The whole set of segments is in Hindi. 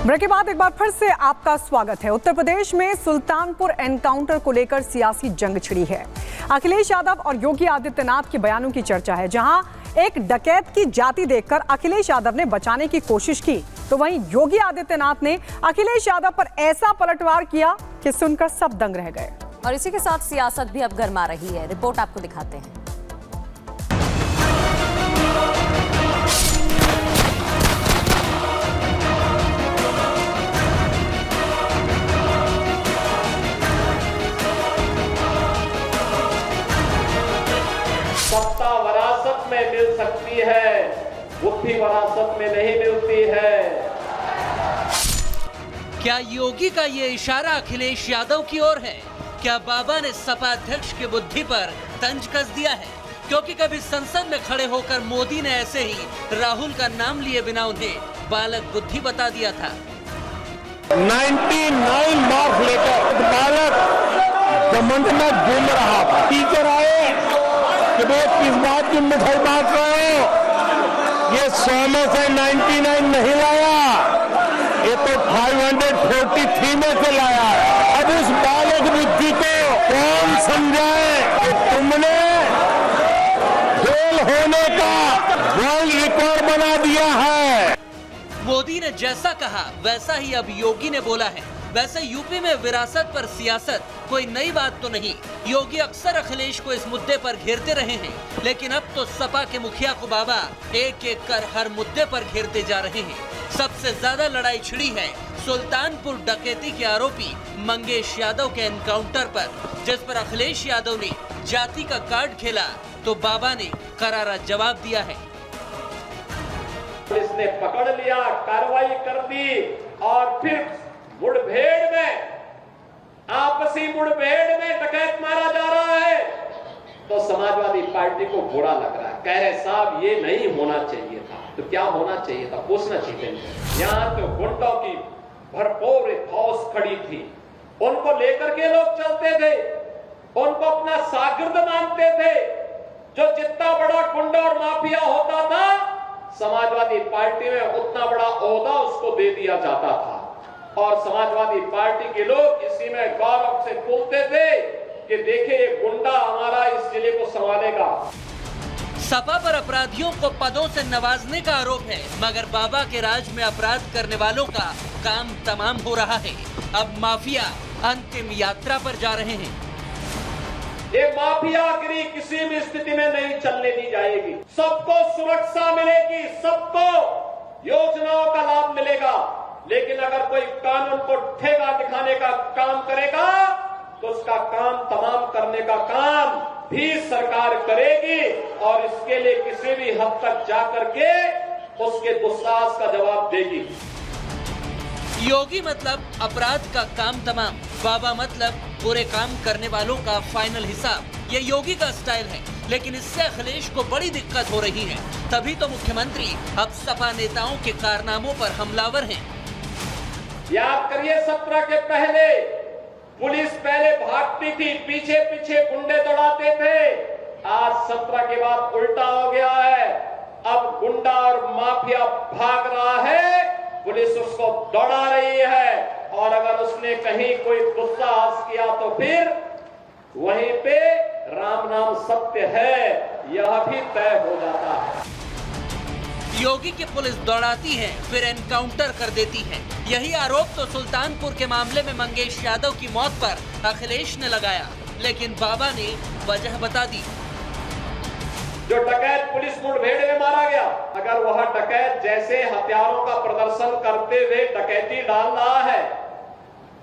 ब्रेक के बाद एक बार फिर से आपका स्वागत है। उत्तर प्रदेश में सुल्तानपुर एनकाउंटर को लेकर सियासी जंग छिड़ी है। अखिलेश यादव और योगी आदित्यनाथ के बयानों की चर्चा है। जहां एक डकैत की जाति देखकर अखिलेश यादव ने बचाने की कोशिश की, तो वहीं योगी आदित्यनाथ ने अखिलेश यादव पर ऐसा पलटवार किया कि सुनकर सब दंग रह गए। और इसी के साथ सियासत भी अब गर्मा रही है। रिपोर्ट आपको दिखाते हैं। सत्ता वरासत में मिल सकती है, बुद्धि वरासत में नहीं मिलती है। क्या योगी का ये इशारा अखिलेश यादव की ओर है? क्या बाबा ने सपा अध्यक्ष की बुद्धि पर तंज कस दिया है? क्योंकि कभी संसद में खड़े होकर मोदी ने ऐसे ही राहुल का नाम लिए बिना उन्हें बालक बुद्धि बता दिया था। 99 मार्क्स लेकर बालक घमंड में घूम रहा था। टीचर आए कि भाई किस बात की मिठाई बांट रहे हो? ये 100 में से 99 नहीं लाया, ये तो 543 में से लाया है। अब उस बालक बुद्धि को कौन समझाए कि तुमने फेल होने का वर्ल्ड रिकॉर्ड बना दिया है। मोदी ने जैसा कहा वैसा ही अब योगी ने बोला है। वैसे यूपी में विरासत पर सियासत कोई नई बात तो नहीं। योगी अक्सर अखिलेश को इस मुद्दे पर घेरते रहे हैं, लेकिन अब तो सपा के मुखिया को बाबा एक एक कर हर मुद्दे पर घेरते जा रहे हैं। सबसे ज्यादा लड़ाई छिड़ी है सुल्तानपुर डकैती के आरोपी मंगेश यादव के एनकाउंटर पर, जिस पर अखिलेश यादव ने जाति का कार्ड खेला तो बाबा ने करारा जवाब दिया है। पुलिस ने पकड़ लिया, कार्रवाई कर दी और फिर मुठभेड़ में, आपसी मुठभेड़ में डकैत मारा जा रहा है तो समाजवादी पार्टी को बुरा लग रहा है। कह रहे साहब ये नहीं होना चाहिए था। तो क्या होना चाहिए था? पूछना चाहिए। यहाँ तो गुंडों की भरपूर फौज खड़ी थी, उनको लेकर के लोग चलते थे, उनको अपना शागिर्द मानते थे। जो जितना बड़ा गुंडा और माफिया होता था, समाजवादी पार्टी में उतना बड़ा ओहदा उसको दे दिया जाता था और समाजवादी पार्टी के लोग इसी में गौरव से बोलते थे कि देखिए ये गुंडा हमारा इस जिले को संभालेगा। सपा पर अपराधियों को पदों से नवाजने का आरोप है, मगर बाबा के राज में अपराध करने वालों का काम तमाम हो रहा है। अब माफिया अंतिम यात्रा पर जा रहे हैं। ये माफियागिरी किसी भी स्थिति में नहीं चलने दी जाएगी। सबको सुरक्षा मिलेगी, सबको योजनाओं का लाभ मिलेगा, लेकिन अगर कोई कानून को ठेगा दिखाने का काम करेगा तो उसका काम तमाम करने का काम भी सरकार करेगी और इसके लिए किसी भी हद तक जाकर के उसके दुस्साहस का जवाब देगी। योगी मतलब अपराध का काम तमाम, बाबा मतलब बुरे काम करने वालों का फाइनल हिसाब। ये योगी का स्टाइल है, लेकिन इससे अखिलेश को बड़ी दिक्कत हो रही है। तभी तो मुख्यमंत्री अब सपा नेताओं के कारनामों पर हमलावर हैं। याद करिए 17 के पहले पुलिस पहले भागती थी, पीछे पीछे गुंडे दौड़ाते थे। आज 17 के बाद उल्टा हो गया है। अब गुंडा और माफिया भाग रहा है, पुलिस उसको दौड़ा रही है और अगर उसने कहीं कोई दुस्साहस किया तो फिर वहीं पे राम नाम सत्य है, यह भी तय हो जाता है। योगी की पुलिस दौड़ाती है फिर एनकाउंटर कर देती है। यही आरोप तो सुल्तानपुर के मामले में मंगेश यादव की मौत पर अखिलेश ने लगाया, लेकिन बाबा ने वजह बता दी। जो डकैत पुलिस मुठभेड़ में मारा गया, अगर वह डकैत जैसे हथियारों का प्रदर्शन करते हुए डकैती डाल रहा है,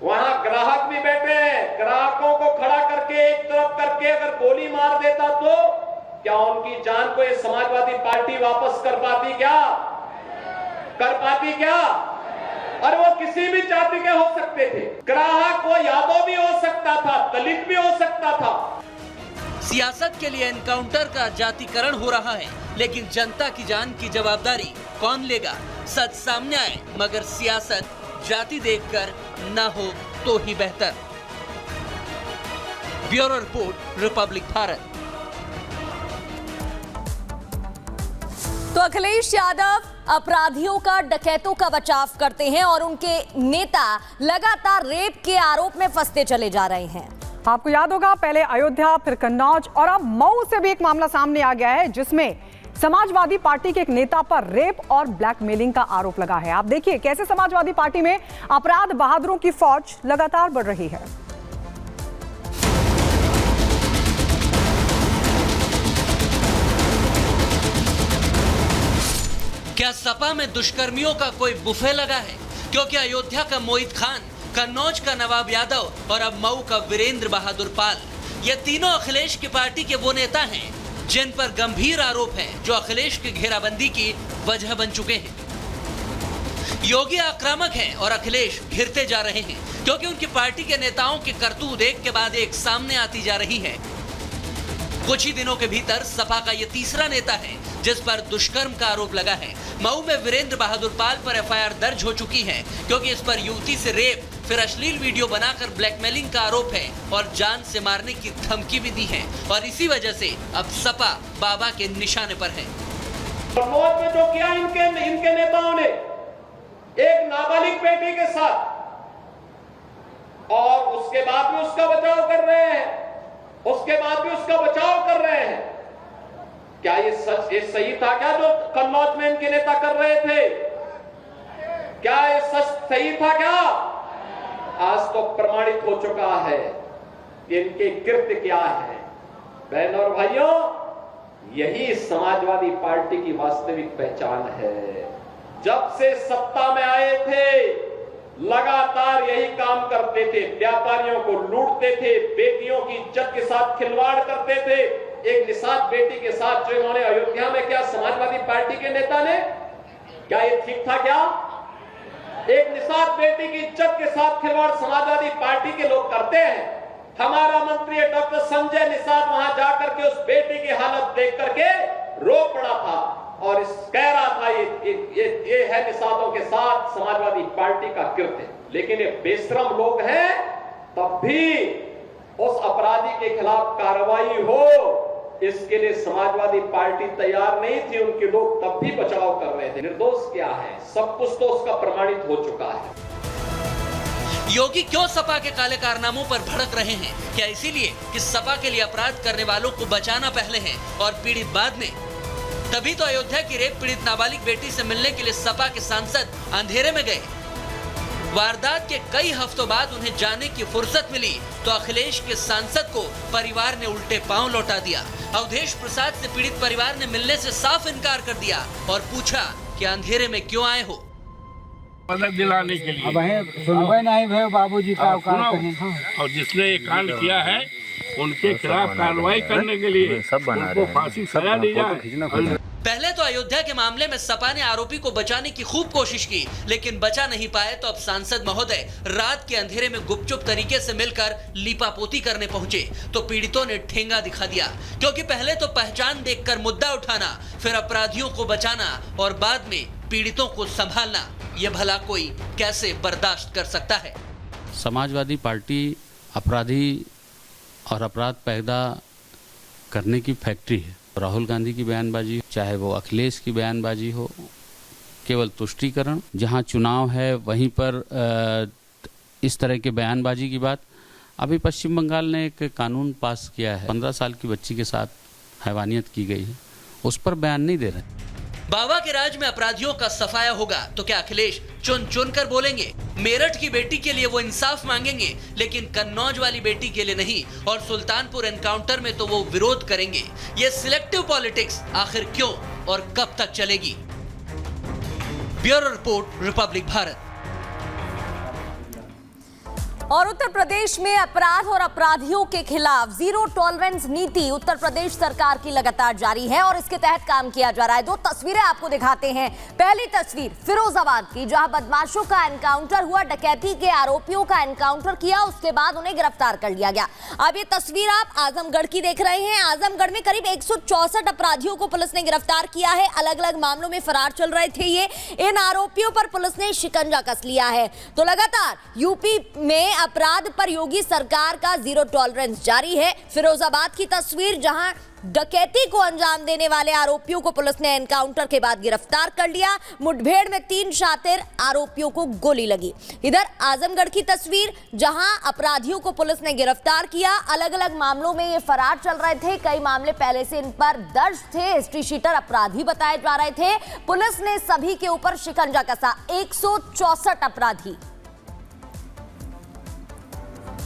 वहां ग्राहक भी बैठे हैं, ग्राहकों को खड़ा करके एक तरफ करके अगर गोली मार देता तो क्या उनकी जान को ये समाजवादी पार्टी वापस कर पाती? क्या कर पाती? क्या? और वो किसी भी जाति के हो सकते थे। ग्राहक वो यादव भी हो सकता था, दलित भी हो सकता था। सियासत के लिए एनकाउंटर का जातिकरण हो रहा है, लेकिन जनता की जान की जवाबदारी कौन लेगा? सच सामने आए, मगर सियासत जाति देखकर ना हो तो ही बेहतर। Bureau report, Republic Bharat. तो अखिलेश यादव अपराधियों का, डकैतों का बचाव करते हैं और उनके नेता लगातार रेप के आरोप में फंसते चले जा रहे हैं। आपको याद होगा, पहले अयोध्या, फिर कन्नौज और अब मऊ से भी एक मामला सामने आ गया है जिसमें समाजवादी पार्टी के एक नेता पर रेप और ब्लैकमेलिंग का आरोप लगा है। आप देखिए कैसे समाजवादी पार्टी में अपराध बहादुरों की फौज लगातार बढ़ रही है। क्या सपा में दुष्कर्मियों का कोई बुफे लगा है? क्योंकि अयोध्या का मोहित खान, कन्नौज का नवाब यादव और अब मऊ का वीरेंद्र बहादुर पाल, ये तीनों अखिलेश की पार्टी के वो नेता हैं जिन पर गंभीर आरोप हैं, जो अखिलेश की घेराबंदी की वजह बन चुके हैं। योगी आक्रामक हैं और अखिलेश घिरते जा रहे हैं क्योंकि उनकी पार्टी के नेताओं की करतूत एक के बाद एक सामने आती जा रही है। कुछ ही दिनों के भीतर सपा का ये तीसरा नेता है जिस पर दुष्कर्म का आरोप लगा है। मऊ में वीरेंद्र बहादुर पाल पर एफआईआर दर्ज हो चुकी है क्योंकि इस पर युवती से रेप, फिर अश्लील वीडियो बनाकर ब्लैकमेलिंग का आरोप है और जान से मारने की धमकी भी दी है और इसी वजह से अब सपा बाबा के निशाने पर है। कन्नौज में जो किया इनके नेताओं ने एक नाबालिग बेटी के साथ, और उसके बाद भी उसका बचाव कर रहे हैं, क्या ये सही था क्या जो कन्नौज में इनके नेता कर रहे थे? क्या ये सच सही था क्या? आज तो प्रमाणित हो चुका है कि इनके कृत्य क्या है। बहनों और भाइयों, यही समाजवादी पार्टी की वास्तविक पहचान है। जब से सत्ता में आए थे लगातार यही काम करते थे, व्यापारियों को लूटते थे, बेटियों की इज्जत के साथ खिलवाड़ करते थे। एक निषाद बेटी के साथ जो इन्होंने अयोध्या में किया समाजवादी पार्टी के नेता ने, क्या ये ठीक था क्या? एक निषाद बेटी की इज्जत के साथ खिलवाड़ समाजवादी पार्टी के लोग करते हैं। हमारा मंत्री डॉक्टर संजय निषाद वहां जाकर के उस बेटी की हालत देख करके रो पड़ा था और कह रहा था ये है निषादों के साथ समाजवादी पार्टी का कृत्य। लेकिन ये बेशरम लोग हैं, तब भी उस अपराधी के खिलाफ कार्रवाई हो इसके लिए समाजवादी पार्टी तैयार नहीं थी। उनके लोग तब भी बचाव कर रहे थे। निर्दोष क्या है, सब कुछ तो उसका प्रमाणित हो चुका है। योगी क्यों सपा के काले कारनामों पर भड़क रहे हैं? क्या इसीलिए कि सपा के लिए अपराध करने वालों को बचाना पहले है और पीड़ित बाद में? तभी तो अयोध्या की रेप पीड़ित नाबालिग बेटी से मिलने के लिए सपा के सांसद अंधेरे में गए। वारदात के कई हफ्तों बाद उन्हें जाने की फुर्सत मिली तो अखिलेश के सांसद को परिवार ने उल्टे पांव लौटा दिया। अवधेश प्रसाद से पीड़ित परिवार ने मिलने से साफ इनकार कर दिया और पूछा कि अंधेरे में क्यों आए हो। मदद दिलाने के लिए। सुनवाई नहीं भाई, बाबूजी का औकात कहीं। और जिसने ये कांड किया है उनके खिलाफ कार्रवाई करने के लिए उनको फांसी सजा दी जाए। पहले तो अयोध्या के मामले में सपा ने आरोपी को बचाने की खूब कोशिश की, लेकिन बचा नहीं पाए तो अब सांसद महोदय रात के अंधेरे में गुपचुप तरीके से मिलकर लीपापोती करने पहुंचे तो पीड़ितों ने ठेंगा दिखा दिया। क्योंकि पहले तो पहचान देखकर मुद्दा उठाना, फिर अपराधियों को बचाना और बाद में पीड़ितों को संभालना, ये भला कोई कैसे बर्दाश्त कर सकता है? समाजवादी पार्टी अपराधी और अपराध पैदा करने की फैक्ट्री है। राहुल गांधी की बयानबाजी, चाहे वो अखिलेश की बयानबाजी हो, केवल तुष्टीकरण। जहां चुनाव है वहीं पर इस तरह के बयानबाजी की बात। अभी पश्चिम बंगाल ने एक कानून पास किया है, 15 साल की बच्ची के साथ हैवानियत की गई है, उस पर बयान नहीं दे रहे। बाबा के राज में अपराधियों का सफाया होगा तो क्या अखिलेश चुन चुन कर बोलेंगे? मेरठ की बेटी के लिए वो इंसाफ मांगेंगे, लेकिन कन्नौज वाली बेटी के लिए नहीं। और सुल्तानपुर एनकाउंटर में तो वो विरोध करेंगे। ये सिलेक्टिव पॉलिटिक्स आखिर क्यों और कब तक चलेगी? Bureau report, Republic Bharat. और उत्तर प्रदेश में अपराध और अपराधियों के खिलाफ जीरो टॉलरेंस नीति उत्तर प्रदेश सरकार की लगातार जारी है और इसके तहत काम किया जा रहा है। 2 तस्वीरें आपको दिखाते हैं। पहली तस्वीर फिरोजाबाद की, जहां बदमाशों का एनकाउंटर हुआ, डकैती के आरोपियों का एनकाउंटर किया, उसके बाद उन्हें गिरफ्तार कर लिया गया। अब ये तस्वीर आप आजमगढ़ की देख रहे हैं। आजमगढ़ में करीब 164 अपराधियों को पुलिस ने गिरफ्तार किया है। अलग अलग मामलों में फरार चल रहे थे ये। इन आरोपियों पर पुलिस ने शिकंजा कस लिया है। तो लगातार यूपी में अपराध पर योगी सरकार का जीरो टॉलरेंस जारी है। फिरोजाबाद की तस्वीर, जहां डकैती को अंजाम देने वाले आरोपियों को पुलिस ने एनकाउंटर के बाद गिरफ्तार कर लिया। मुठभेड़ में 3 शातिर आरोपियों को गोली लगी। इधर आजमगढ़ की तस्वीर, जहां अपराधियों को पुलिस ने गिरफ्तार किया। अलग अलग मामलों में ये फरार चल रहे थे, कई मामले पहले से इन पर दर्ज थे, हिस्ट्री शीटर अपराधी बताए जा रहे थे। पुलिस ने सभी के ऊपर शिकंजा कसा। 164 अपराधी